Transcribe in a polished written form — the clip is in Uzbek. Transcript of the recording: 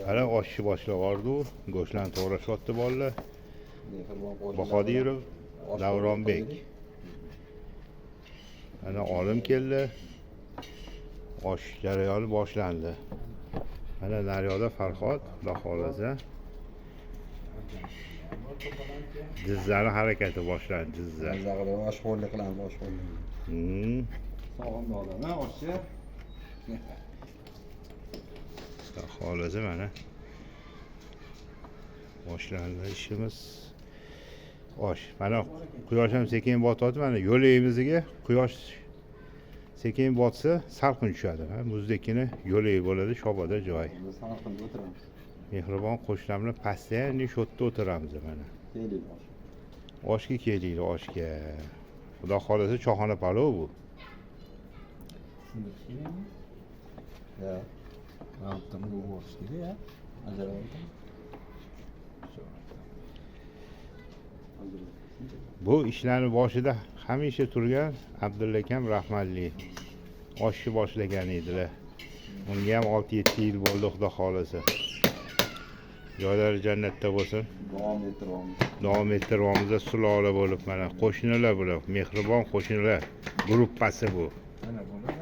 Hali oshchi boshlab bordi, go'shtlarni to'g'rashyapti bolalar. Bahodirov, Davronbek. Ana olim keldi. Osh jarayoni boshlandi. Mana naryoqda Farhod, Xudo xolasa. Jizzani harakati boshlandi, jizza. Oshxo'rlik qilamiz, oshxo'rlik. Sog'in odam, ha, oshchi. Xudo xolasa mana boshlandi ishimiz. Osh. Mana quyosh ham sekin botyapti, mana yo'layimizga quyosh sekin botsa salqin tushadi. Muzdekini yo'lay bo'ladi, shoboda joy. Salqinda o'tiramiz. Mehribon qo'shnilar bilan pastda shodda o'tiramiz mana. Keling osh. Oshga kelinglar, oshga. Xudo xolasa choxona palov bu. Ya. Rahatdan bu oshga ya. Ajoyib. Bu ishlarning boshida hamisha turgan Abdulla akam rahmatli. Oshni boshlagan edilar. Unga ham 6-7 yil bo'ldi, Xudo xolasa. Joylari jannatda bo'lsin. Davom ettiramiz sulola bo'lib mana qo'shnilar bular, mehribon qo'shnilar gruppasi bu. Mana buni